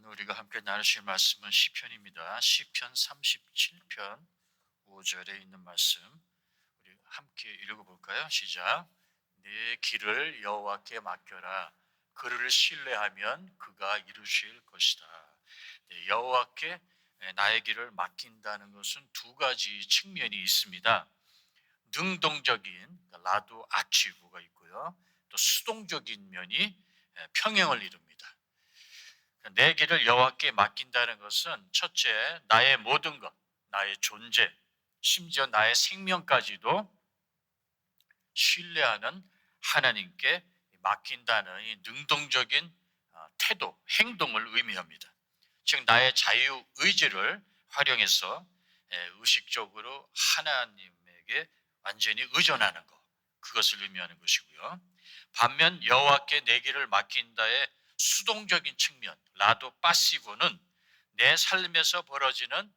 오늘 우리가 함께 나누실 말씀은 시편입니다. 시편 37편 5절에 있는 말씀 우리 함께 읽어볼까요? 시작. 내 길을 여호와께 맡겨라. 그를 신뢰하면 그가 이루실 것이다. 네, 여호와께 나의 길을 맡긴다는 것은 두 가지 측면이 있습니다. 능동적인 라도 아치브가 있고요. 또 수동적인 면이 평행을 이룹니다. 내 길을 여호와께 맡긴다는 것은 첫째, 나의 모든 것, 나의 존재, 심지어 나의 생명까지도 신뢰하는 하나님께 맡긴다는 이 능동적인 태도, 행동을 의미합니다. 즉 나의 자유 의지를 활용해서 의식적으로 하나님에게 완전히 의존하는 것, 그것을 의미하는 것이고요. 반면 여호와께 내 길을 맡긴다의 수동적인 측면, 라도 파시브는 내 삶에서 벌어지는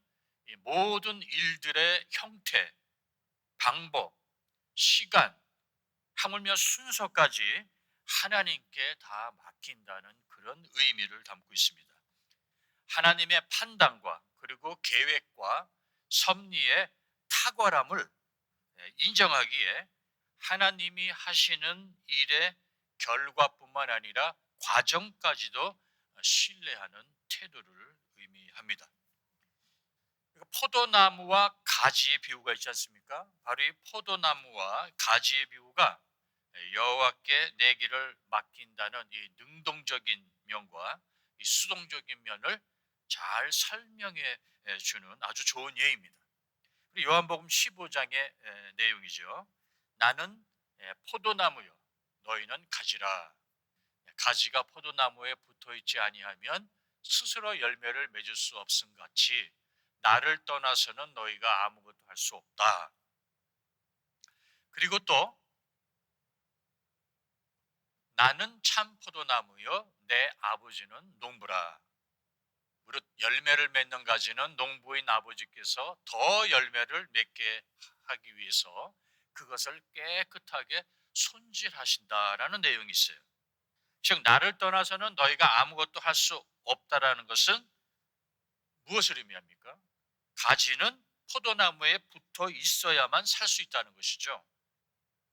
이 모든 일들의 형태, 방법, 시간, 하물며 순서까지 하나님께 다 맡긴다는 그런 의미를 담고 있습니다. 하나님의 판단과 그리고 계획과 섭리의 탁월함을 인정하기에 하나님이 하시는 일의 결과뿐만 아니라 과정까지도 신뢰하는 태도를 의미합니다. 포도나무와 가지의 비유가 있지 않습니까? 바로 이 포도나무와 가지의 비유가 여호와께 내 길을 맡긴다는 이 능동적인 면과 이 수동적인 면을 잘 설명해 주는 아주 좋은 예입니다. 요한복음 15장의 내용이죠. 나는 포도나무요 너희는 가지라. 가지가 포도나무에 붙어 있지 아니하면 스스로 열매를 맺을 수 없음 같이 나를 떠나서는 너희가 아무것도 할 수 없다. 그리고 또 나는 참 포도나무요 내 아버지는 농부라. 무릇 열매를 맺는 가지는 농부인 아버지께서 더 열매를 맺게 하기 위해서 그것을 깨끗하게 손질하신다라는 내용이 있어요. 즉 나를 떠나서는 너희가 아무것도 할 수 없다라는 것은 무엇을 의미합니까? 가지는 포도나무에 붙어 있어야만 살 수 있다는 것이죠.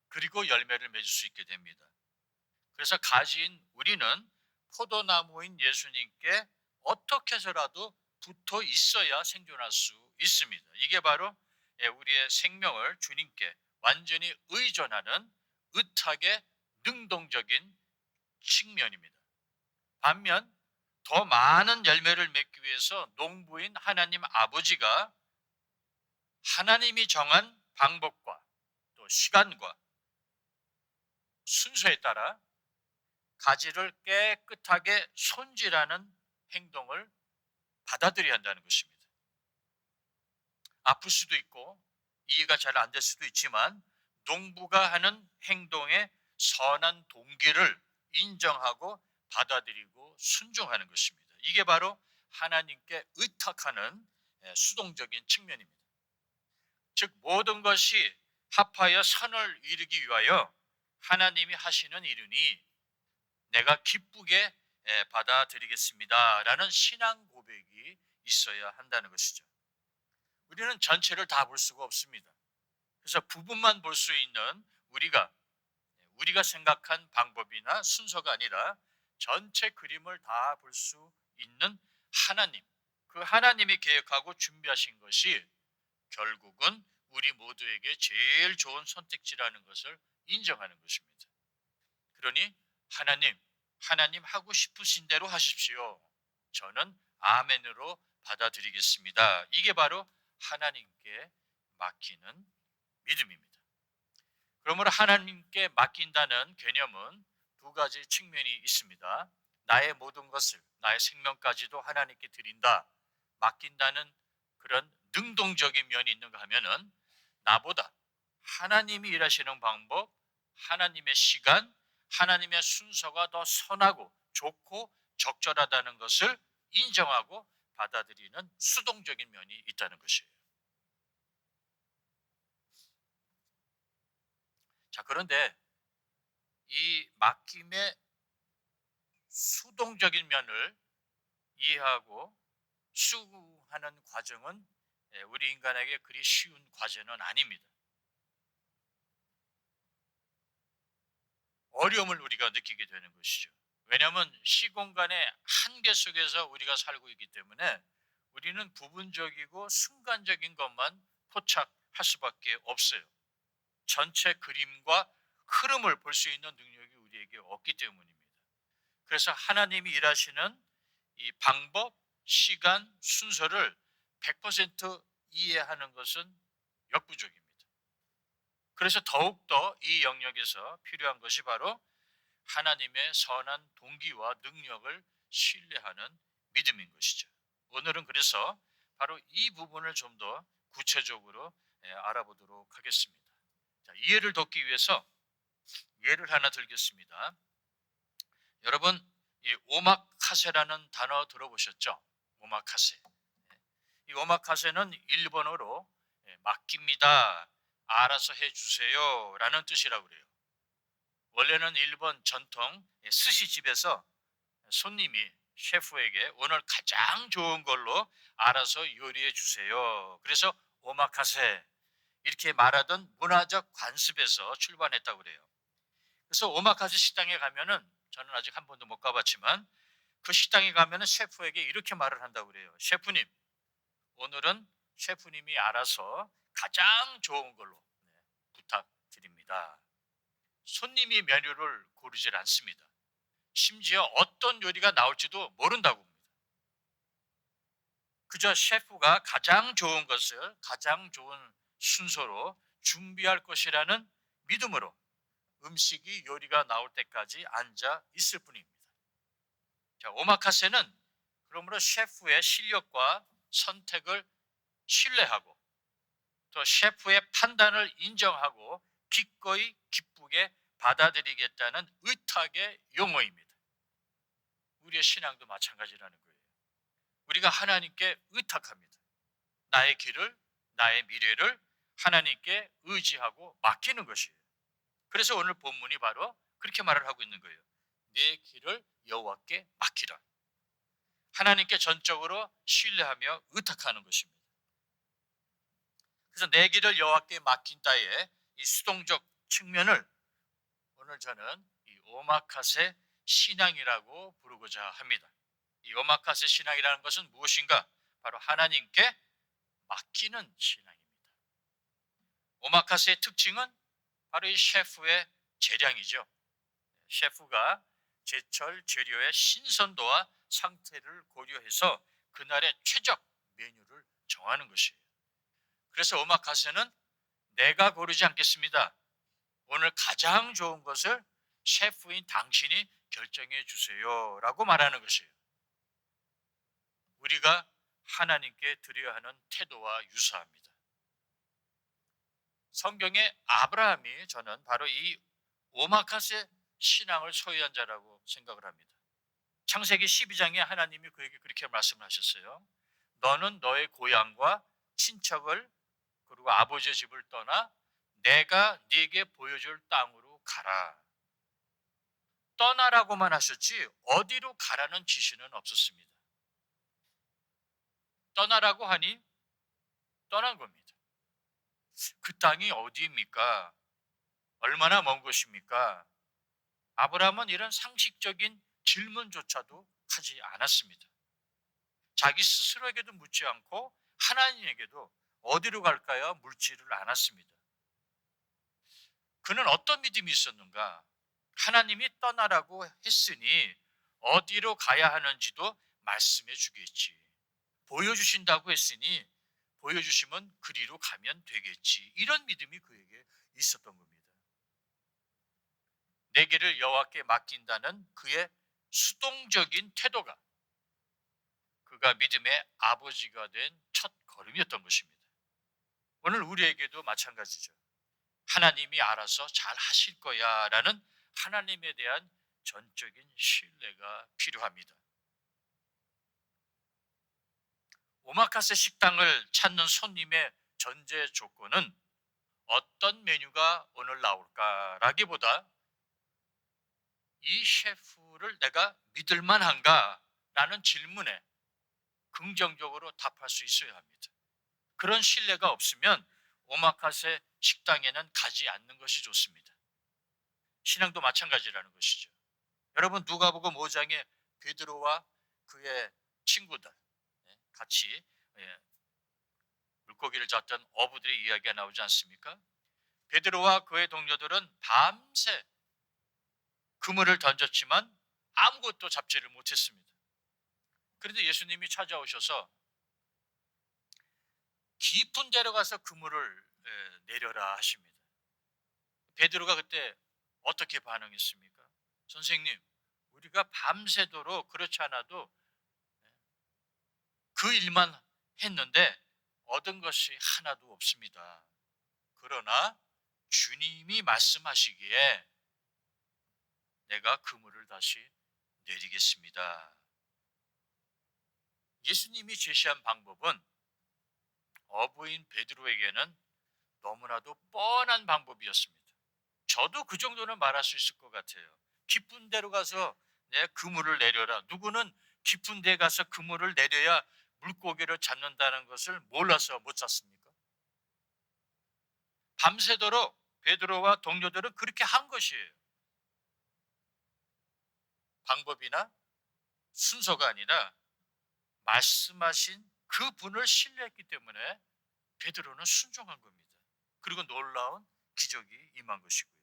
그리고 열매를 맺을 수 있게 됩니다. 그래서 가지인 우리는 포도나무인 예수님께 어떻게 해서라도 붙어 있어야 생존할 수 있습니다. 이게 바로 우리의 생명을 주님께 완전히 의존하는 의탁의 능동적인 측면입니다. 반면 더 많은 열매를 맺기 위해서 농부인 하나님 아버지가 하나님이 정한 방법과 또 시간과 순서에 따라 가지를 깨끗하게 손질하는 행동을 받아들여야 한다는 것입니다. 아플 수도 있고 이해가 잘 안 될 수도 있지만 농부가 하는 행동의 선한 동기를 인정하고 받아들이고 순종하는 것입니다. 이게 바로 하나님께 의탁하는 수동적인 측면입니다. 즉 모든 것이 합하여 선을 이루기 위하여 하나님이 하시는 일이니 내가 기쁘게 받아들이겠습니다라는 신앙 고백이 있어야 한다는 것이죠. 우리는 전체를 다 볼 수가 없습니다. 그래서 부분만 볼 수 있는 우리가 생각한 방법이나 순서가 아니라 전체 그림을 다 볼 수 있는 하나님, 그 하나님이 계획하고 준비하신 것이 결국은 우리 모두에게 제일 좋은 선택지라는 것을 인정하는 것입니다. 그러니 하나님 하고 싶으신 대로 하십시오. 저는 아멘으로 받아들이겠습니다. 이게 바로 하나님께 맡기는 믿음입니다. 그러므로 하나님께 맡긴다는 개념은 두 가지 측면이 있습니다. 나의 모든 것을, 나의 생명까지도 하나님께 드린다. 맡긴다는 그런 능동적인 면이 있는가 하면은 나보다 하나님이 일하시는 방법, 하나님의 시간, 하나님의 순서가 더 선하고 좋고 적절하다는 것을 인정하고 받아들이는 수동적인 면이 있다는 것이에요. 자, 그런데 이 맡김의 수동적인 면을 이해하고 수긍하는 과정은 우리 인간에게 그리 쉬운 과제는 아닙니다. 어려움을 우리가 느끼게 되는 것이죠. 왜냐하면 시공간의 한계 속에서 우리가 살고 있기 때문에 우리는 부분적이고 순간적인 것만 포착할 수밖에 없어요. 전체 그림과 흐름을 볼 수 있는 능력이 우리에게 없기 때문입니다. 그래서 하나님이 일하시는 이 방법, 시간, 순서를 100% 이해하는 것은 역부족입니다. 그래서 더욱더 이 영역에서 필요한 것이 바로 하나님의 선한 동기와 능력을 신뢰하는 믿음인 것이죠. 오늘은 그래서 바로 이 부분을 좀 더 구체적으로 알아보도록 하겠습니다. 자, 이해를 돕기 위해서 예를 하나 들겠습니다. 여러분, 이 오마카세라는 단어 들어보셨죠? 오마카세. 이 오마카세는 일본어로 맡깁니다, 알아서 해주세요 라는 뜻이라고 그래요. 원래는 일본 전통 스시집에서 손님이 셰프에게 오늘 가장 좋은 걸로 알아서 요리해 주세요, 그래서 오마카세 이렇게 말하던 문화적 관습에서 출발했다고 그래요. 그래서 오마카세 식당에 가면은, 저는 아직 한 번도 못 가봤지만 그 식당에 가면은 셰프에게 이렇게 말을 한다고 그래요. 셰프님, 오늘은 셰프님이 알아서 가장 좋은 걸로 부탁드립니다. 손님이 메뉴를 고르질 않습니다. 심지어 어떤 요리가 나올지도 모른다고 합니다. 그저 셰프가 가장 좋은 것을 가장 좋은 순서로 준비할 것이라는 믿음으로 음식이 요리가 나올 때까지 앉아 있을 뿐입니다. 자, 오마카세는 그러므로 셰프의 실력과 선택을 신뢰하고 또 셰프의 판단을 인정하고 기꺼이 기쁘게 받아들이겠다는 의탁의 용어입니다. 우리의 신앙도 마찬가지라는 거예요. 우리가 하나님께 의탁합니다. 나의 길을, 나의 미래를 하나님께 의지하고 맡기는 것이에요. 그래서 오늘 본문이 바로 그렇게 말을 하고 있는 거예요. 내 길을 여호와께 맡기라. 하나님께 전적으로 신뢰하며 의탁하는 것입니다. 그래서 내 길을 여호와께 맡긴 따에 이 수동적 측면을 오늘 저는 이 오마카세 신앙이라고 부르고자 합니다. 이 오마카세 신앙이라는 것은 무엇인가? 바로 하나님께 맡기는 신앙입니다. 오마카세의 특징은 바로 이 셰프의 재량이죠. 셰프가 제철 재료의 신선도와 상태를 고려해서 그날의 최적 메뉴를 정하는 것이에요. 그래서 오마카세는 내가 고르지 않겠습니다, 오늘 가장 좋은 것을 셰프인 당신이 결정해 주세요 라고 말하는 것이에요. 우리가 하나님께 드려야 하는 태도와 유사합니다. 성경의 아브라함이 저는 바로 이 오마카세 신앙을 소유한 자라고 생각을 합니다. 창세기 12장에 하나님이 그에게 그렇게 말씀하셨어요. 너는 너의 고향과 친척을 그리고 아버지의 집을 떠나 내가 네게 보여줄 땅으로 가라. 떠나라고만 하셨지 어디로 가라는 지시는 없었습니다. 떠나라고 하니 떠난 겁니다. 그 땅이 어디입니까? 얼마나 먼 곳입니까? 아브라함은 이런 상식적인 질문조차도 하지 않았습니다. 자기 스스로에게도 묻지 않고 하나님에게도 어디로 갈까요? 묻지를 않았습니다. 그는 어떤 믿음이 있었는가? 하나님이 떠나라고 했으니 어디로 가야 하는지도 말씀해 주겠지. 보여주신다고 했으니 보여주시면 그리로 가면 되겠지. 이런 믿음이 그에게 있었던 겁니다. 내 길을 여호와께 맡긴다는 그의 수동적인 태도가 그가 믿음의 아버지가 된 첫 걸음이었던 것입니다. 오늘 우리에게도 마찬가지죠. 하나님이 알아서 잘 하실 거야 라는 하나님에 대한 전적인 신뢰가 필요합니다. 오마카세 식당을 찾는 손님의 전제 조건은 어떤 메뉴가 오늘 나올까라기보다 이 셰프를 내가 믿을 만한가, 라는 질문에 긍정적으로 답할 수 있어야 합니다. 그런 신뢰가 없으면 오마카세 식당에는 가지 않는 것이 좋습니다. 신앙도 마찬가지라는 것이죠. 여러분 누가복음 5장에 베드로와 그의 친구들 같이 물고기를 잡던 어부들의 이야기가 나오지 않습니까? 베드로와 그의 동료들은 밤새 그물을 던졌지만 아무것도 잡지를 못했습니다. 그런데 예수님이 찾아오셔서 깊은 데로 가서 그물을 내려라 하십니다. 베드로가 그때 어떻게 반응했습니까? 선생님, 우리가 밤새도록 그렇지 않아도 그 일만 했는데 얻은 것이 하나도 없습니다. 그러나 주님이 말씀하시기에 내가 그물을 다시 내리겠습니다. 예수님이 제시한 방법은 어부인 베드로에게는 너무나도 뻔한 방법이었습니다. 저도 그 정도는 말할 수 있을 것 같아요. 깊은 데로 가서 내 그물을 내려라. 누구는 깊은 데 가서 그물을 내려야 물고기를 잡는다는 것을 몰라서 못 잡습니까? 밤새도록 베드로와 동료들은 그렇게 한 것이에요. 방법이나 순서가 아니라 말씀하신 그 분을 신뢰했기 때문에 베드로는 순종한 겁니다. 그리고 놀라운 기적이 임한 것이고요.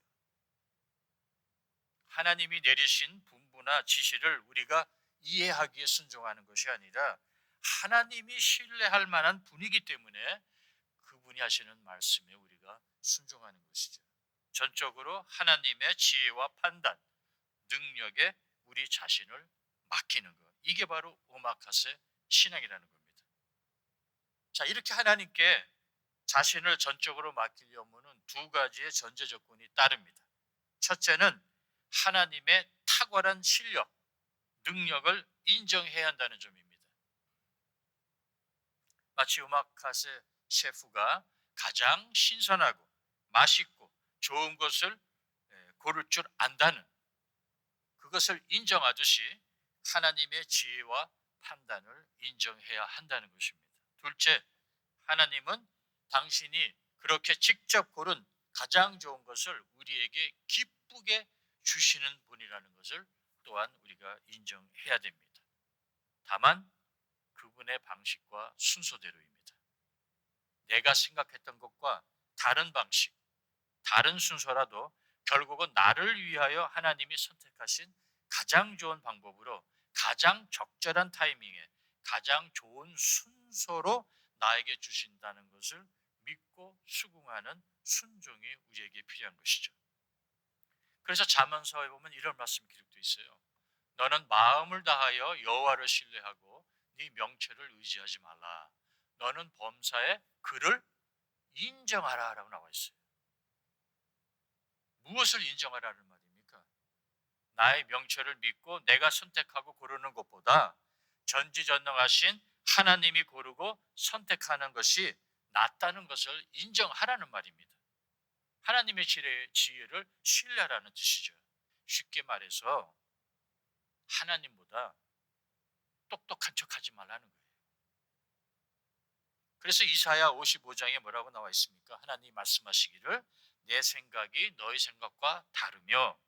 하나님이 내리신 분부나 지시를 우리가 이해하기에 순종하는 것이 아니라 하나님이 신뢰할 만한 분이기 때문에 그분이 하시는 말씀에 우리가 순종하는 것이죠. 전적으로 하나님의 지혜와 판단, 능력에 우리 자신을 맡기는 것. 이게 바로 오마카세 신앙이라는 겁니다. 자, 이렇게 하나님께 자신을 전적으로 맡기려면 두 가지의 전제 조건이 따릅니다. 첫째는 하나님의 탁월한 실력, 능력을 인정해야 한다는 점입니다. 마치 오마카세 셰프가 가장 신선하고 맛있고 좋은 것을 고를 줄 안다는 그것을 인정하듯이 하나님의 지혜와 판단을 인정해야 한다는 것입니다. 둘째, 하나님은 당신이 그렇게 직접 고른 가장 좋은 것을 우리에게 기쁘게 주시는 분이라는 것을 또한 우리가 인정해야 됩니다. 다만 그분의 방식과 순서대로입니다. 내가 생각했던 것과 다른 방식, 다른 순서라도 결국은 나를 위하여 하나님이 선택하신 가장 좋은 방법으로 가장 적절한 타이밍에 가장 좋은 순서로 나에게 주신다는 것을 믿고 수긍하는 순종이 우리에게 필요한 것이죠. 그래서 잠언서에 보면 이런 말씀이 기록되어 있어요. 너는 마음을 다하여 여호와를 신뢰하고 네 명철을 의지하지 말라. 너는 범사에 그를 인정하라 라고 나와 있어요. 무엇을 인정하라는 말입니까? 나의 명철을 믿고 내가 선택하고 고르는 것보다 전지전능하신 하나님이 고르고 선택하는 것이 낫다는 것을 인정하라는 말입니다. 하나님의 지혜를 신뢰하라는 뜻이죠. 쉽게 말해서 하나님보다 똑똑한 척하지 말라는 거예요. 그래서 이사야 55장에 뭐라고 나와 있습니까? 하나님 말씀하시기를 내 생각이 너희 생각과 다르며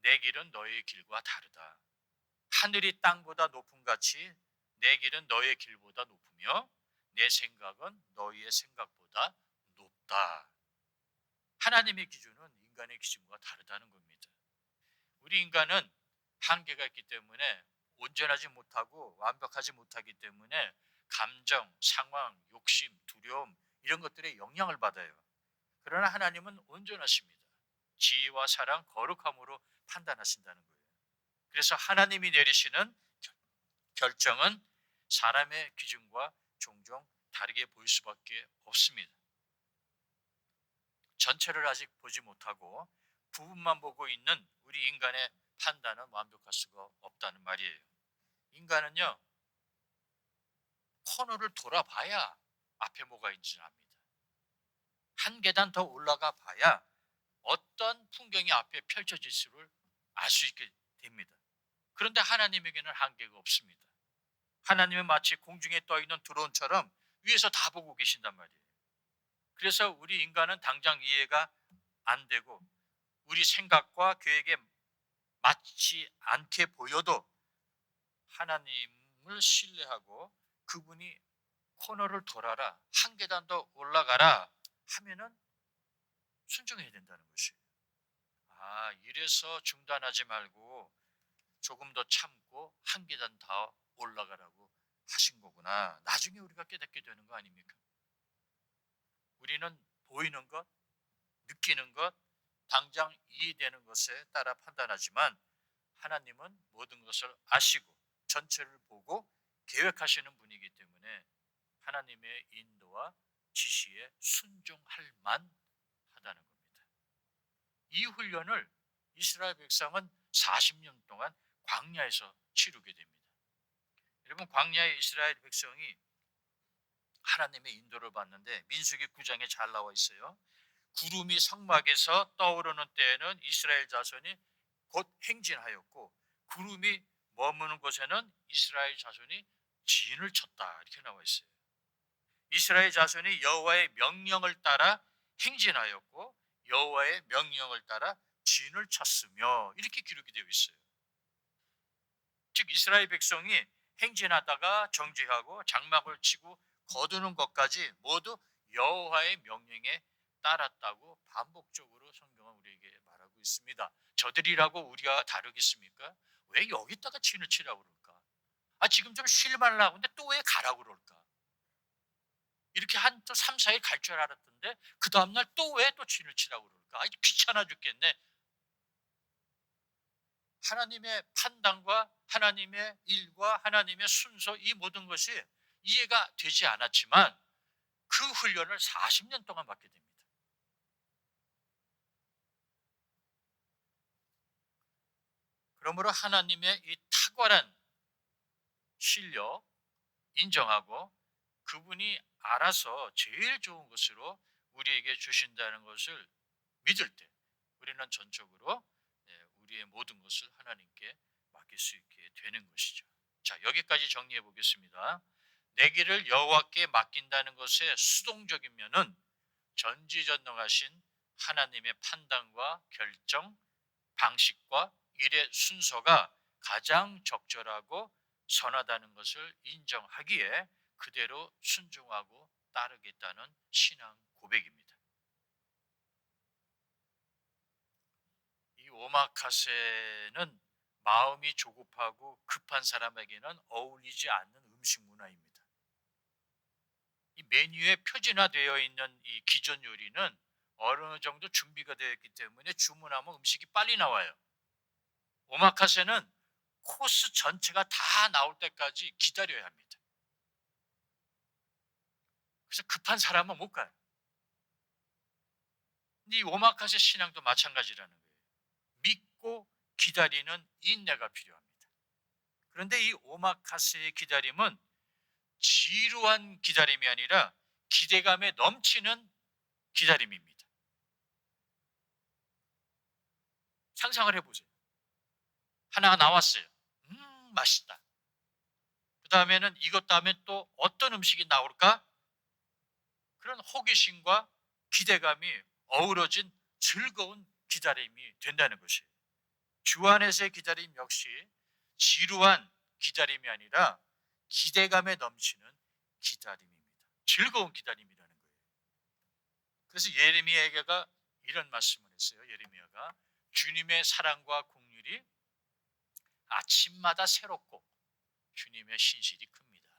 내 길은 너희의 길과 다르다. 하늘이 땅보다 높음 같이 내 길은 너희의 길보다 높으며 내 생각은 너희의 생각보다 높다. 하나님의 기준은 인간의 기준과 다르다는 겁니다. 우리 인간은 한계가 있기 때문에 온전하지 못하고 완벽하지 못하기 때문에 감정, 상황, 욕심, 두려움 이런 것들에 영향을 받아요. 그러나 하나님은 온전하십니다. 지혜와 사랑, 거룩함으로 판단하신다는 거예요. 그래서 하나님이 내리시는 결정은 사람의 기준과 종종 다르게 보일 수밖에 없습니다. 전체를 아직 보지 못하고 부분만 보고 있는 우리 인간의 판단은 완벽할 수가 없다는 말이에요. 인간은요, 코너를 돌아봐야 앞에 뭐가 있는지 압니다. 한 계단 더 올라가 봐야 어떤 풍경이 앞에 펼쳐질지를 알 수 있게 됩니다. 그런데 하나님에게는 한계가 없습니다. 하나님은 마치 공중에 떠 있는 드론처럼 위에서 다 보고 계신단 말이에요. 그래서 우리 인간은 당장 이해가 안 되고 우리 생각과 계획에 맞지 않게 보여도 하나님을 신뢰하고 그분이 코너를 돌아라, 한 계단 더 올라가라 하면은 순종해야 된다는 것이에요. 아, 이래서 중단하지 말고 조금 더 참고 한 계단 더 올라가라고 하신 거구나. 나중에 우리가 깨닫게 되는 거 아닙니까? 우리는 보이는 것, 느끼는 것, 당장 이해되는 것에 따라 판단하지만 하나님은 모든 것을 아시고 전체를 보고 계획하시는 분이기 때문에 하나님의 인도와 지시에 순종할 만하다는 겁니다. 이 훈련을 이스라엘 백성은 40년 동안 광야에서 치르게 됩니다. 여러분, 광야의 이스라엘 백성이 하나님의 인도를 받는데 민수기 9장에 잘 나와 있어요. 구름이 성막에서 떠오르는 때에는 이스라엘 자손이 곧 행진하였고 구름이 머무는 곳에는 이스라엘 자손이 진을 쳤다, 이렇게 나와 있어요. 이스라엘 자손이 여호와의 명령을 따라 행진하였고 여호와의 명령을 따라 진을 쳤으며, 이렇게 기록이 되어 있어요. 즉 이스라엘 백성이 행진하다가 정지하고 장막을 치고 거두는 것까지 모두 여호와의 명령에 따랐다고 반복적으로 성경은 우리에게 말하고 있습니다. 저들이라고 우리가 다르겠습니까? 왜 여기다가 진을 치라고 그럴까? 아, 지금 좀 쉴만하고 근데 또 왜 가라고 그럴까? 이렇게 한 또 3, 4일 갈 줄 알았던데 그 다음날 또 왜 또 진을 치라고 그럴까? 아, 귀찮아 죽겠네. 하나님의 판단과 하나님의 일과 하나님의 순서, 이 모든 것이 이해가 되지 않았지만 그 훈련을 40년 동안 받게 됩니다. 그러므로 하나님의 이 탁월한 실력 인정하고 그분이 알아서 제일 좋은 것으로 우리에게 주신다는 것을 믿을 때 우리는 전적으로 우리의 모든 것을 하나님께 맡길 수 있게 되는 것이죠. 자, 여기까지 정리해 보겠습니다. 내 길을 여호와께 맡긴다는 것에 수동적이면은 전지전능하신 하나님의 판단과 결정, 방식과 일의 순서가 가장 적절하고 선하다는 것을 인정하기에 그대로 순종하고 따르겠다는 신앙 고백입니다. 이 오마카세는 마음이 조급하고 급한 사람에게는 어울리지 않는 음식 문화입니다. 이 메뉴에 표준화되어 있는 이 기존 요리는 어느 정도 준비가 되어 있기 때문에 주문하면 음식이 빨리 나와요. 오마카세는 코스 전체가 다 나올 때까지 기다려야 합니다. 그래서 급한 사람은 못 가요. 근데 이 오마카세 신앙도 마찬가지라는 거예요. 믿고 기다리는 인내가 필요합니다. 그런데 이 오마카세의 기다림은 지루한 기다림이 아니라 기대감에 넘치는 기다림입니다. 상상을 해보세요. 하나가 나왔어요. 맛있다. 그 다음에는 이것 다음에 또 어떤 음식이 나올까? 그런 호기심과 기대감이 어우러진 즐거운 기다림이 된다는 것이에요. 주 안에서의 기다림 역시 지루한 기다림이 아니라 기대감에 넘치는 기다림입니다. 즐거운 기다림이라는 거예요. 그래서 예레미야가 이런 말씀을 했어요. 예레미야가 주님의 사랑과 긍휼이 아침마다 새롭고 주님의 신실이 큽니다.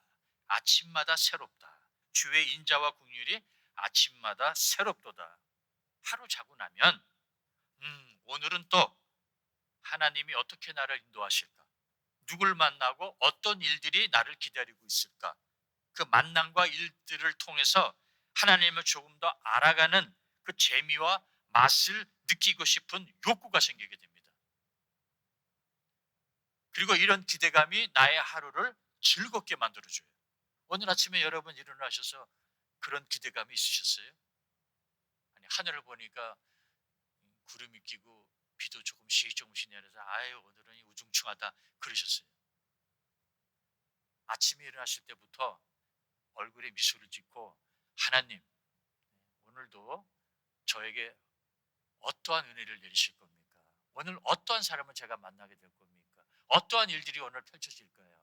아침마다 새롭다. 주의 인자와 긍휼이 아침마다 새롭도다. 하루 자고 나면 오늘은 또 하나님이 어떻게 나를 인도하실까? 누굴 만나고 어떤 일들이 나를 기다리고 있을까? 그 만남과 일들을 통해서 하나님을 조금 더 알아가는 그 재미와 맛을 느끼고 싶은 욕구가 생기게 됩니다. 그리고 이런 기대감이 나의 하루를 즐겁게 만들어줘요. 오늘 아침에 여러분 일어나셔서 그런 기대감이 있으셨어요? 아니, 하늘을 보니까 구름이 끼고 비도 조금씩 내려서 아유 오늘은 우중충하다 그러셨어요? 아침에 일어나실 때부터 얼굴에 미소를 짓고 하나님, 오늘도 저에게 어떠한 은혜를 내리실 겁니까? 오늘 어떠한 사람을 제가 만나게 될 겁니까? 어떠한 일들이 오늘 펼쳐질까요?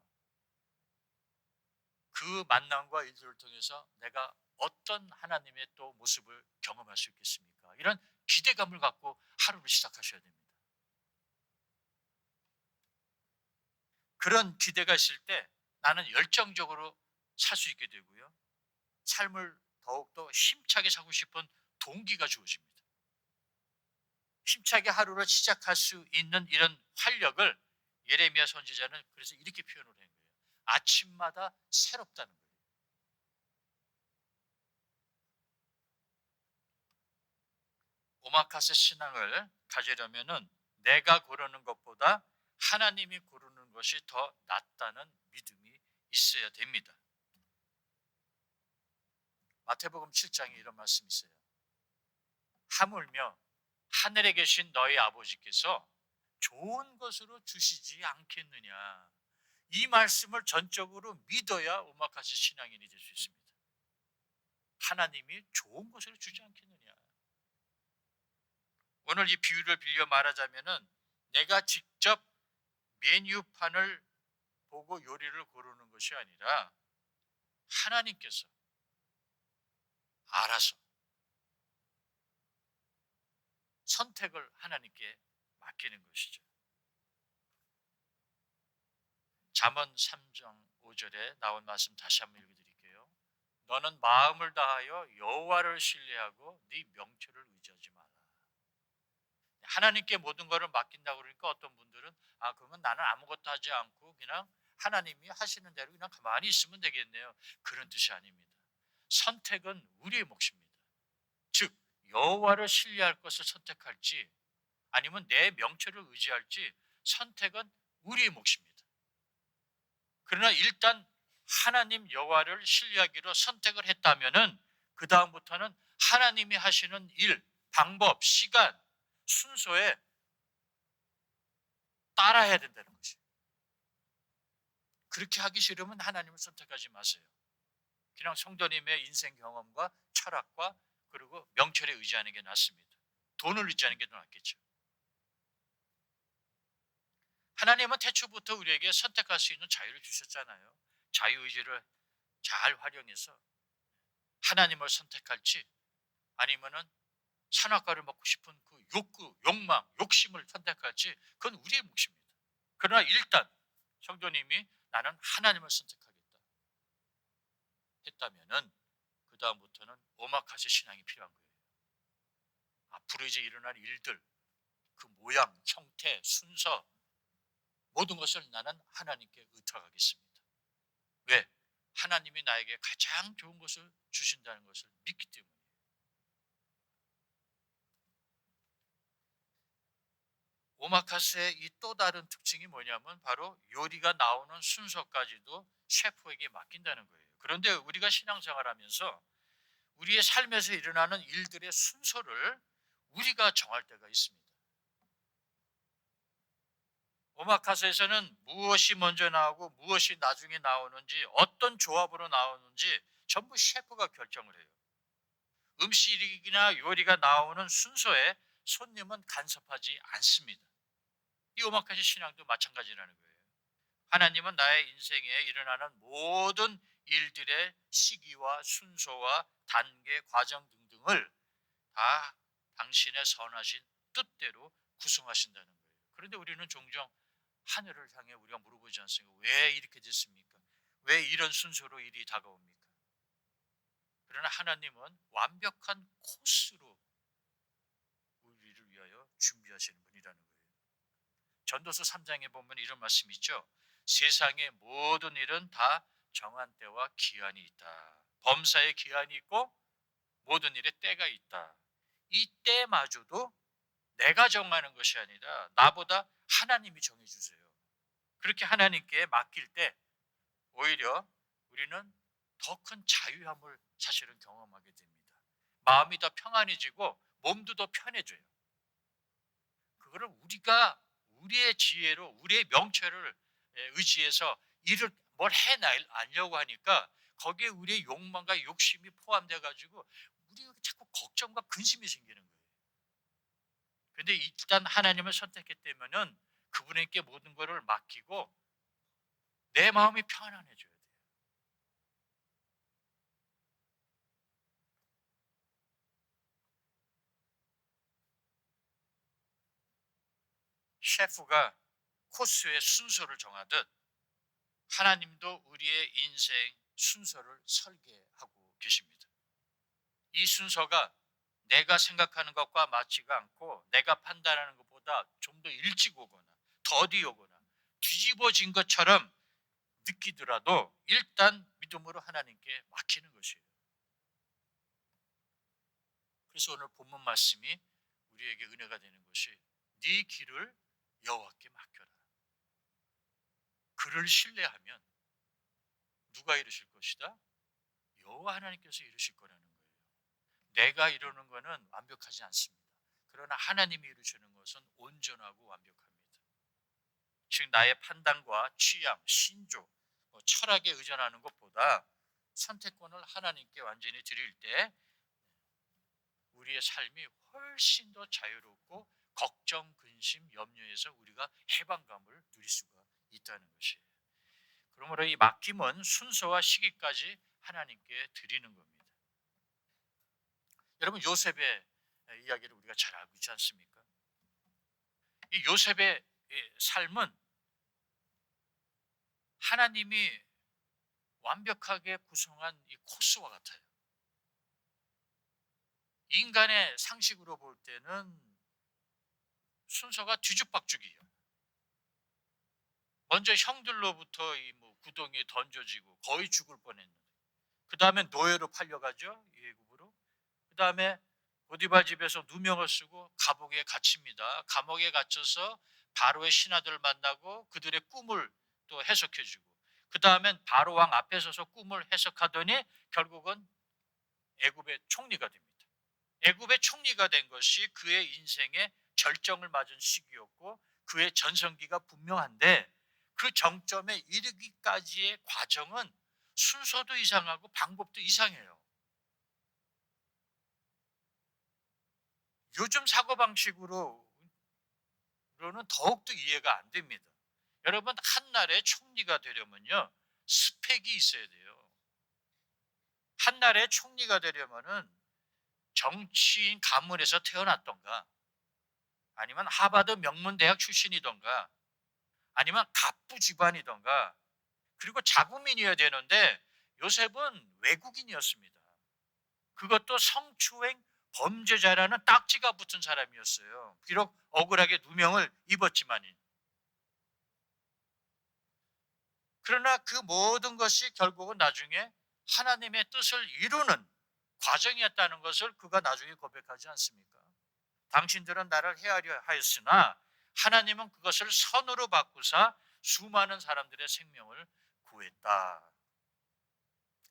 그 만남과 일들을 통해서 내가 어떤 하나님의 또 모습을 경험할 수 있겠습니까? 이런 기대감을 갖고 하루를 시작하셔야 됩니다. 그런 기대가 있을 때 나는 열정적으로 살 수 있게 되고요. 삶을 더욱더 힘차게 사고 싶은 동기가 주어집니다. 힘차게 하루를 시작할 수 있는 이런 활력을 예레미야 선지자는 그래서 이렇게 표현을 한 거예요. 아침마다 새롭다는 거예요. 오마카세 신앙을 가지려면은 내가 고르는 것보다 하나님이 고르는 것이 더 낫다는 믿음이 있어야 됩니다. 마태복음 7장에 이런 말씀이 있어요. 하물며 하늘에 계신 너희 아버지께서 좋은 것으로 주시지 않겠느냐. 이 말씀을 전적으로 믿어야 오마카세 신앙인이 될 수 있습니다. 하나님이 좋은 것으로 주지 않겠느냐. 오늘 이 비유를 빌려 말하자면은 내가 직접 메뉴판을 보고 요리를 고르는 것이 아니라 하나님께서 알아서 선택을 하나님께 맡기는 것이죠. 잠언 3장 5절에 나온 말씀 다시 한번 읽어드릴게요. 너는 마음을 다하여 여호와를 신뢰하고 네 명철을 의지하지 마라. 하나님께 모든 것을 맡긴다고 그러니까 어떤 분들은 그러면 나는 아무것도 하지 않고 그냥 하나님이 하시는 대로 그냥 가만히 있으면 되겠네요. 그런 뜻이 아닙니다. 선택은 우리의 몫입니다. 즉 여호와를 신뢰할 것을 선택할지 아니면 내 명철을 의지할지 선택은 우리의 몫입니다. 그러나 일단 하나님 여호와를 신뢰하기로 선택을 했다면은 그 다음부터는 하나님이 하시는 일, 방법, 시간, 순서에 따라해야 된다는 것이에요. 그렇게 하기 싫으면 하나님을 선택하지 마세요. 그냥 성도님의 인생 경험과 철학과 그리고 명철에 의지하는 게 낫습니다. 돈을 의지하는 게 더 낫겠죠. 하나님은 태초부터 우리에게 선택할 수 있는 자유를 주셨잖아요. 자유의지를 잘 활용해서 하나님을 선택할지 아니면은 선악과를 먹고 싶은 그 욕구, 욕망, 욕심을 선택할지 그건 우리의 몫입니다. 그러나 일단 성도님이 나는 하나님을 선택하겠다 했다면은 그 다음부터는 오마카세 신앙이 필요한 거예요. 앞으로 이제 일어날 일들, 그 모양, 형태, 순서 모든 것을 나는 하나님께 의탁하겠습니다. 왜? 하나님이 나에게 가장 좋은 것을 주신다는 것을 믿기 때문이에요. 오마카세의 이 또 다른 특징이 뭐냐면 바로 요리가 나오는 순서까지도 셰프에게 맡긴다는 거예요. 그런데 우리가 신앙생활하면서 우리의 삶에서 일어나는 일들의 순서를 우리가 정할 때가 있습니다. 오마카세에서는 무엇이 먼저 나오고 무엇이 나중에 나오는지 어떤 조합으로 나오는지 전부 셰프가 결정을 해요. 음식이나 요리가 나오는 순서에 손님은 간섭하지 않습니다. 이 오마카세 신앙도 마찬가지라는 거예요. 하나님은 나의 인생에 일어나는 모든 일들의 시기와 순서와 단계, 과정 등등을 다 당신의 선하신 뜻대로 구성하신다는 거예요. 그런데 우리는 종종 하늘을 향해 우리가 물어보지 않습니까? 왜 이렇게 됐습니까? 왜 이런 순서로 일이 다가옵니까? 그러나 하나님은 완벽한 코스로 우리를 위하여 준비하시는 분이라는 거예요. 전도서 3장에 보면 이런 말씀이 있죠. 세상의 모든 일은 다 정한 때와 기한이 있다. 범사에 기한이 있고 모든 일에 때가 있다. 이 때마저도 내가 정하는 것이 아니라 나보다 하나님이 정해주세요. 그렇게 하나님께 맡길 때 오히려 우리는 더 큰 자유함을 사실은 경험하게 됩니다. 마음이 더 평안해지고 몸도 더 편해져요. 그거를 우리가 우리의 지혜로 우리의 명철을 의지해서 일을 뭘 해내려고 하니까 거기에 우리의 욕망과 욕심이 포함돼 가지고 우리가 자꾸 걱정과 근심이 생기는 거예요. 근데 일단 하나님을 선택했기 때문에는 그분에게 모든 것을 맡기고 내 마음이 편안해져야 돼요. 셰프가 코스의 순서를 정하듯 하나님도 우리의 인생 순서를 설계하고 계십니다. 이 순서가 내가 생각하는 것과 맞지가 않고 내가 판단하는 것보다 좀 더 일찍 오거나 더디 오거나 뒤집어진 것처럼 느끼더라도 일단 믿음으로 하나님께 맡기는 것이에요. 그래서 오늘 본문 말씀이 우리에게 은혜가 되는 것이 네 길을 여호와께 맡겨라. 그를 신뢰하면 누가 이루실 것이다? 여호와 하나님께서 이루실 거라는 거예요. 내가 이루는 것은 완벽하지 않습니다. 그러나 하나님이 이루시는 것은 온전하고 완벽합니다. 즉 나의 판단과 취향, 신조, 철학에 의존하는 것보다 선택권을 하나님께 완전히 드릴 때 우리의 삶이 훨씬 더 자유롭고 걱정, 근심, 염려에서 우리가 해방감을 누릴 수가 있다는 것이에요. 그러므로 이 맡김은 순서와 시기까지 하나님께 드리는 겁니다. 여러분 요셉의 이야기를 우리가 잘 알고 있지 않습니까? 이 요셉의 삶은 하나님이 완벽하게 구성한 이 코스와 같아요. 인간의 상식으로 볼 때는 순서가 뒤죽박죽이에요. 먼저 형들로부터 이 구덩이에 던져지고 거의 죽을 뻔했는데 그 다음에 노예로 팔려가죠. 예굽으로. 그 다음에 보디발 집에서 누명을 쓰고 감옥에 갇힙니다. 감옥에 갇혀서 바로의 신하들을 만나고 그들의 꿈을 또 해석해주고 그 다음엔 바로 왕 앞에 서서 꿈을 해석하더니 결국은 애굽의 총리가 됩니다. 애굽의 총리가 된 것이 그의 인생의 절정을 맞은 시기였고 그의 전성기가 분명한데 그 정점에 이르기까지의 과정은 순서도 이상하고 방법도 이상해요. 요즘 사고방식으로는 더욱더 이해가 안 됩니다. 여러분 한나라의 총리가 되려면요 스펙이 있어야 돼요. 한나라의 총리가 되려면은 정치인 가문에서 태어났던가 아니면 하버드 명문대학 출신이던가 아니면 갑부 집안이던가 그리고 자국민이어야 되는데 요셉은 외국인이었습니다. 그것도 성추행 범죄자라는 딱지가 붙은 사람이었어요. 비록 억울하게 누명을 입었지만은. 그러나 그 모든 것이 결국은 나중에 하나님의 뜻을 이루는 과정이었다는 것을 그가 나중에 고백하지 않습니까? 당신들은 나를 헤아려 하였으나 하나님은 그것을 선으로 바꾸사 수많은 사람들의 생명을 구했다.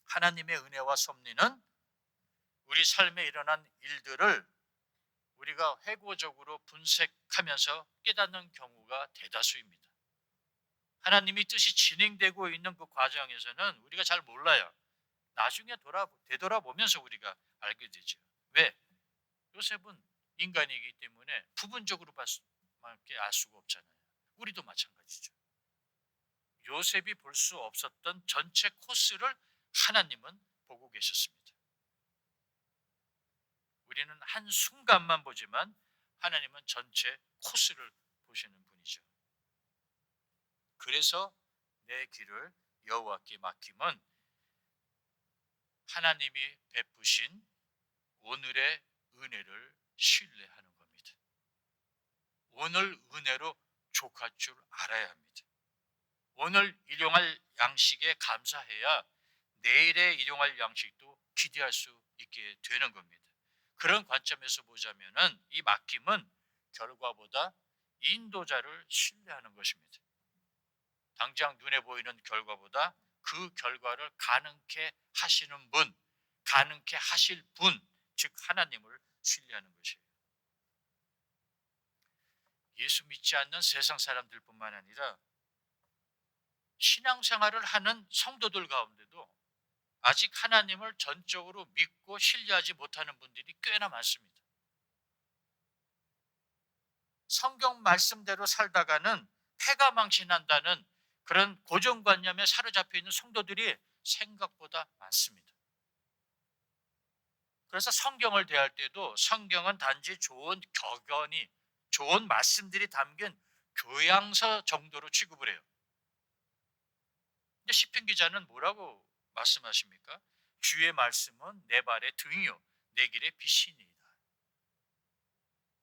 하나님의 은혜와 섭리는 우리 삶에 일어난 일들을 우리가 회고적으로 분석하면서 깨닫는 경우가 대다수입니다. 하나님이 뜻이 진행되고 있는 그 과정에서는 우리가 잘 몰라요. 나중에 되돌아보면서 우리가 알게 되죠. 왜? 요셉은 인간이기 때문에 부분적으로밖에 알 수가 없잖아요. 우리도 마찬가지죠. 요셉이 볼 수 없었던 전체 코스를 하나님은 보고 계셨습니다. 우리는 한 순간만 보지만 하나님은 전체 코스를 보시는 분이죠. 그래서 내 길을 여호와께 맡김은 하나님이 베푸신 오늘의 은혜를 신뢰하는 겁니다. 오늘 은혜로 족할 줄 알아야 합니다. 오늘 일용할 양식에 감사해야 내일의 일용할 양식도 기대할 수 있게 되는 겁니다. 그런 관점에서 보자면은 이 맡김은 결과보다 인도자를 신뢰하는 것입니다. 당장 눈에 보이는 결과보다 그 결과를 가능케 하시는 분, 가능케 하실 분, 즉 하나님을 신뢰하는 것이에요. 예수 믿지 않는 세상 사람들뿐만 아니라 신앙생활을 하는 성도들 가운데도 아직 하나님을 전적으로 믿고 신뢰하지 못하는 분들이 꽤나 많습니다. 성경 말씀대로 살다가는 패가 망신한다는 그런 고정관념에 사로잡혀 있는 성도들이 생각보다 많습니다. 그래서 성경을 대할 때도 성경은 단지 좋은 격언이, 좋은 말씀들이 담긴 교양서 정도로 취급을 해요. 근데 시편 기자는 뭐라고 말씀하십니까? 주의 말씀은 내 발의 등이요 내 길의 빛이니이다.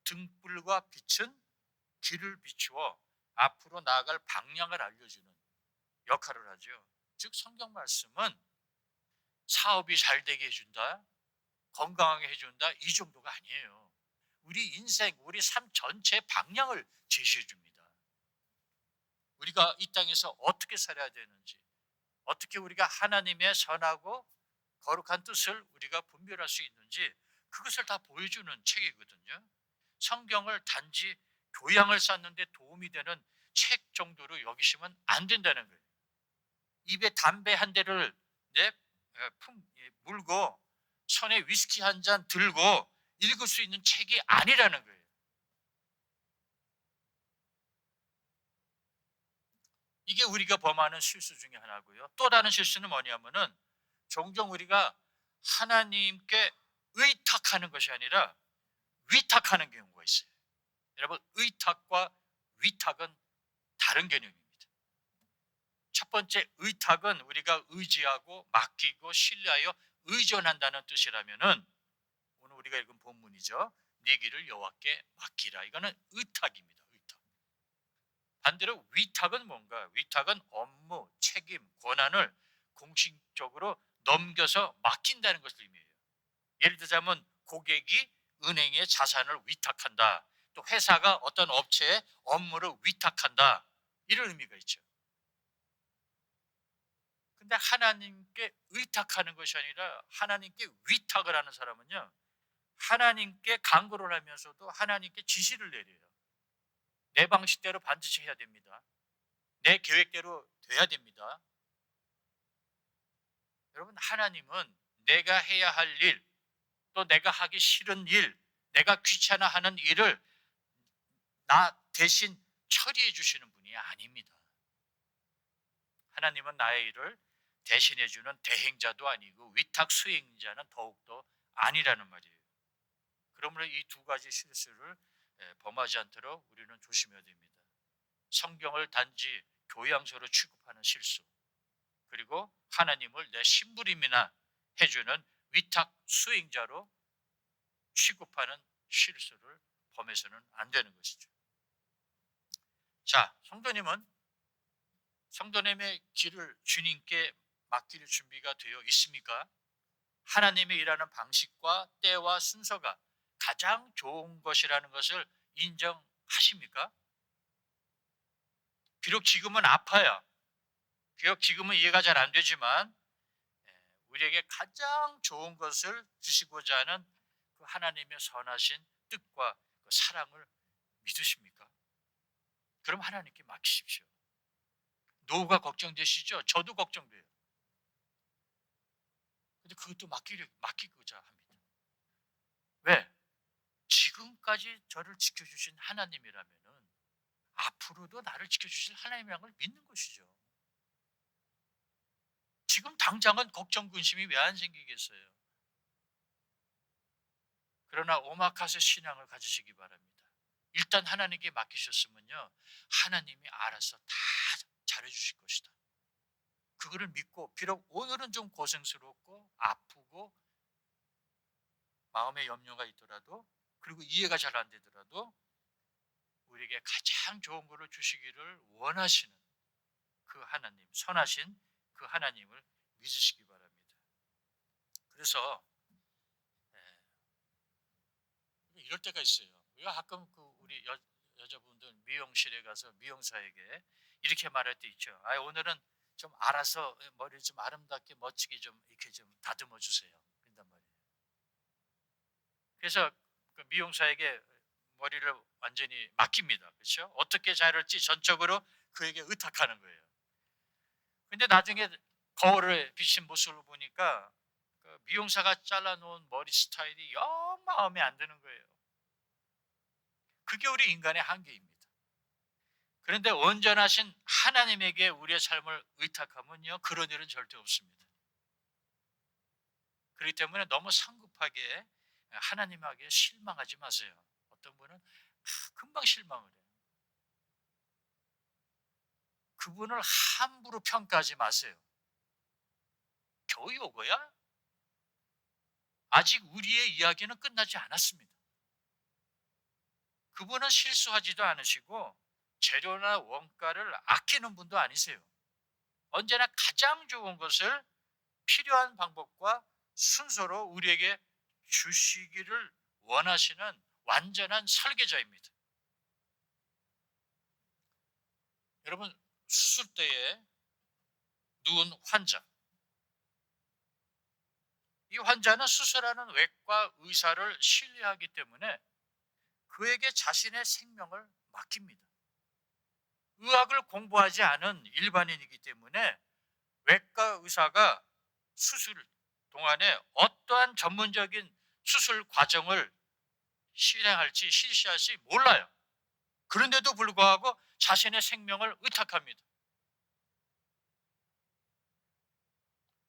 등불과 빛은 길을 비추어 앞으로 나아갈 방향을 알려주는 역할을 하죠. 즉 성경 말씀은 사업이 잘 되게 해준다, 건강하게 해준다 이 정도가 아니에요. 우리 인생, 우리 삶 전체의 방향을 제시해 줍니다. 우리가 이 땅에서 어떻게 살아야 되는지, 어떻게 우리가 하나님의 선하고 거룩한 뜻을 우리가 분별할 수 있는지 그것을 다 보여주는 책이거든요. 성경을 단지 교양을 쌓는데 도움이 되는 책 정도로 여기시면 안 된다는 거예요. 입에 담배 한 대를 물고 손에 위스키 한 잔 들고 읽을 수 있는 책이 아니라는 거예요. 이게 우리가 범하는 실수 중에 하나고요. 또 다른 실수는 뭐냐면은 종종 우리가 하나님께 의탁하는 것이 아니라 위탁하는 경우가 있어요. 여러분, 의탁과 위탁은 다른 개념입니다. 첫 번째 의탁은 우리가 의지하고 맡기고 신뢰하여 의존한다는 뜻이라면은 오늘 우리가 읽은 본문이죠. 네 길을 여호와께 맡기라. 이거는 의탁입니다. 의탁. 반대로 위탁은 뭔가? 위탁은 업무, 책임, 권한을 공식적으로 넘겨서 맡긴다는 것을 의미해요. 예를 들자면 고객이 은행에 자산을 위탁한다. 또 회사가 어떤 업체에 업무를 위탁한다. 이런 의미가 있죠. 근데 하나님께 의탁하는 것이 아니라 하나님께 위탁을 하는 사람은요. 하나님께 간구를 하면서도 하나님께 지시를 내려요. 내 방식대로 반드시 해야 됩니다. 내 계획대로 돼야 됩니다. 여러분, 하나님은 내가 해야 할 일, 또 내가 하기 싫은 일, 내가 귀찮아하는 일을 나 대신 처리해 주시는 분이 아닙니다. 하나님은 나의 일을 대신해 주는 대행자도 아니고 위탁 수행자는 더욱더 아니라는 말이에요. 그러므로 이 두 가지 실수를 범하지 않도록 우리는 조심해야 됩니다. 성경을 단지 교양서로 취급하는 실수, 그리고 하나님을 내 심부름이나 해주는 위탁 수행자로 취급하는 실수를 범해서는 안 되는 것이죠. 자, 성도님의 길을 주님께 맡길 준비가 되어 있습니까? 하나님의 일하는 방식과 때와 순서가 가장 좋은 것이라는 것을 인정하십니까? 비록 지금은 아파요. 비록 지금은 이해가 잘 안 되지만 우리에게 가장 좋은 것을 주시고자 하는 그 하나님의 선하신 뜻과 그 사랑을 믿으십니까? 그럼 하나님께 맡기십시오. 노후가 걱정되시죠? 저도 걱정돼요. 근데 그것도 맡기고자 합니다. 왜? 지금까지 저를 지켜주신 하나님이라면은 앞으로도 나를 지켜주실 하나님이라는 걸 믿는 것이죠. 지금 당장은 걱정, 근심이 왜 안 생기겠어요? 그러나 오마카세 신앙을 가지시기 바랍니다. 일단 하나님께 맡기셨으면요, 하나님이 알아서 다 잘해주실 것이다. 그거를 믿고 비록 오늘은 좀 고생스럽고 아프고 마음의 염려가 있더라도, 그리고 이해가 잘 안 되더라도 우리에게 가장 좋은 것을 주시기를 원하시는 그 하나님, 선하신 그 하나님을 믿으시기 바랍니다. 그래서 이럴 때가 있어요. 우리가 가끔 우리 여자분들 미용실에 가서 미용사에게 이렇게 말할 때 있죠. 오늘은 좀 알아서 머리를 좀 아름답게 멋지게 좀 이렇게 좀 다듬어 주세요. 그런단 말이에요. 그래서 그 미용사에게 머리를 완전히 맡깁니다. 그렇죠? 어떻게 자를지 전적으로 그에게 의탁하는 거예요. 근데 나중에 거울에 비친 모습을 보니까 그 미용사가 잘라놓은 머리 스타일이 영 마음에 안 드는 거예요. 그게 우리 인간의 한계입니다. 그런데 온전하신 하나님에게 우리의 삶을 의탁하면요, 그런 일은 절대 없습니다. 그렇기 때문에 너무 성급하게 하나님에게 실망하지 마세요. 어떤 분은 금방 실망을 해요. 그분을 함부로 평가하지 마세요. 겨우 요거야? 아직 우리의 이야기는 끝나지 않았습니다. 그분은 실수하지도 않으시고 재료나 원가를 아끼는 분도 아니세요. 언제나 가장 좋은 것을 필요한 방법과 순서로 우리에게 주시기를 원하시는 완전한 설계자입니다. 여러분, 수술대에 누운 환자, 이 환자는 수술하는 외과 의사를 신뢰하기 때문에 그에게 자신의 생명을 맡깁니다. 의학을 공부하지 않은 일반인이기 때문에 외과 의사가 수술 동안에 어떠한 전문적인 수술 과정을 실행할지 실시할지 몰라요. 그런데도 불구하고 자신의 생명을 의탁합니다.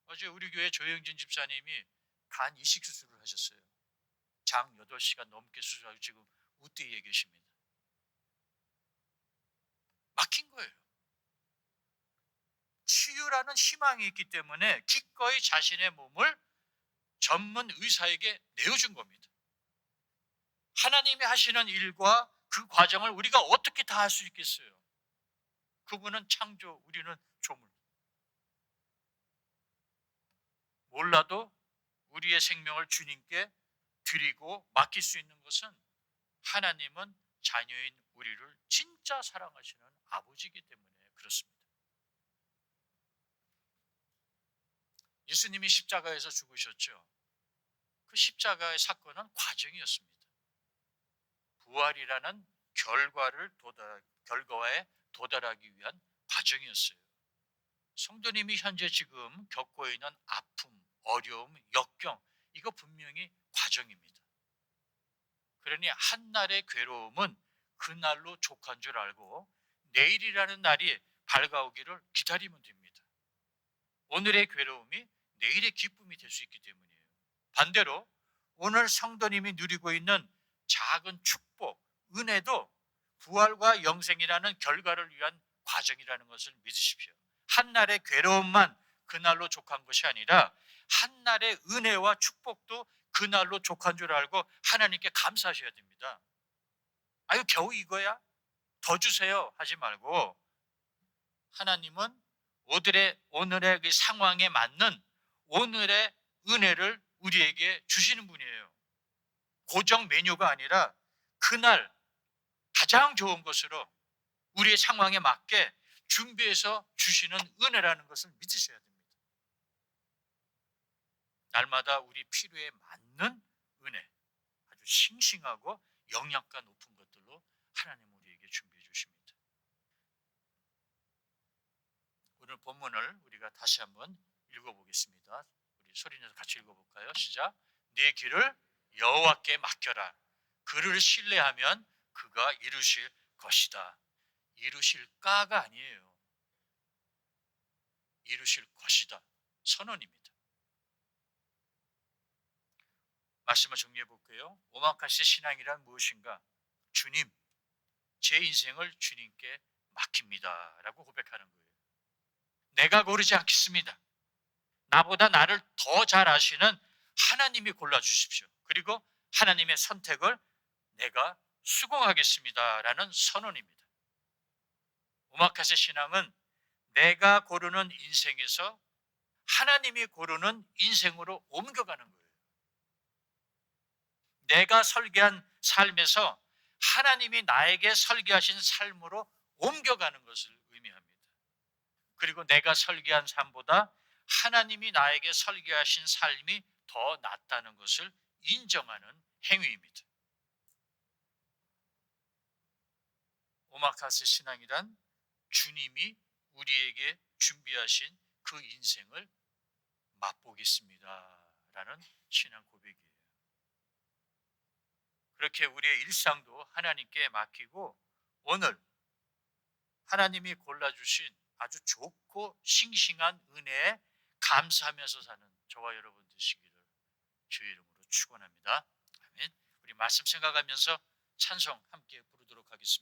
어제 우리 교회 조영진 집사님이 간 이식 수술을 하셨어요. 장 8시간 넘게 수술하고 지금 우띠에 계십니다. 막힌 거예요. 치유라는 희망이 있기 때문에 기꺼이 자신의 몸을 전문 의사에게 내어준 겁니다. 하나님이 하시는 일과 그 과정을 우리가 어떻게 다 할 수 있겠어요? 그분은 창조, 우리는 조물. 몰라도 우리의 생명을 주님께 드리고 맡길 수 있는 것은 하나님은 자녀인 우리를 진짜 사랑하시는 아버지이기 때문에 그렇습니다. 예수님이 십자가에서 죽으셨죠. 그 십자가의 사건은 과정이었습니다. 부활이라는 결과에 도달하기 위한 과정이었어요. 성도님이 현재 지금 겪고 있는 아픔, 어려움, 역경, 이거 분명히 과정입니다. 그러니 한날의 괴로움은 그날로 족한 줄 알고 내일이라는 날이 밝아오기를 기다리면 됩니다. 오늘의 괴로움이 내일의 기쁨이 될 수 있기 때문이에요. 반대로 오늘 성도님이 누리고 있는 작은 축복, 은혜도 부활과 영생이라는 결과를 위한 과정이라는 것을 믿으십시오. 한날의 괴로움만 그날로 족한 것이 아니라 한날의 은혜와 축복도 그날로 족한 줄 알고 하나님께 감사하셔야 됩니다. 아유, 겨우 이거야? 더 주세요 하지 말고 하나님은 오늘의 그 상황에 맞는 오늘의 은혜를 우리에게 주시는 분이에요. 고정 메뉴가 아니라 그날 가장 좋은 것으로 우리의 상황에 맞게 준비해서 주시는 은혜라는 것을 믿으셔야 됩니다. 날마다 우리 필요에 맞는 은혜, 아주 싱싱하고 영양가 높은 것들로 하나님 우리에게 준비해 주십니다. 오늘 본문을 우리가 다시 한번 읽어보겠습니다. 우리 소리내서 같이 읽어볼까요? 시작. 네 길을 여호와께 맡겨라. 그를 신뢰하면 그가 이루실 것이다. 이루실까가 아니에요. 이루실 것이다. 선언입니다. 말씀을 정리해 볼게요. 오마카세 신앙이란 무엇인가? 주님, 제 인생을 주님께 맡깁니다 라고 고백하는 거예요. 내가 고르지 않겠습니다. 나보다 나를 더 잘 아시는 하나님이 골라주십시오. 그리고 하나님의 선택을 내가 수긍하겠습니다 라는 선언입니다. 오마카세 신앙은 내가 고르는 인생에서 하나님이 고르는 인생으로 옮겨가는 거예요. 내가 설계한 삶에서 하나님이 나에게 설계하신 삶으로 옮겨가는 것을 의미합니다. 그리고 내가 설계한 삶보다 하나님이 나에게 설계하신 삶이 더 낫다는 것을 인정하는 행위입니다. 오마카세 신앙이란 주님이 우리에게 준비하신 그 인생을 맛보겠습니다라는 신앙 고백이에요. 그렇게 우리의 일상도 하나님께 맡기고 오늘 하나님이 골라주신 아주 좋고 싱싱한 은혜에 감사하면서 사는 저와 여러분 되시기를 주의 이름으로 축원합니다. 아멘. 우리 말씀 생각하면서 찬송 함께 부르도록 하겠습니다.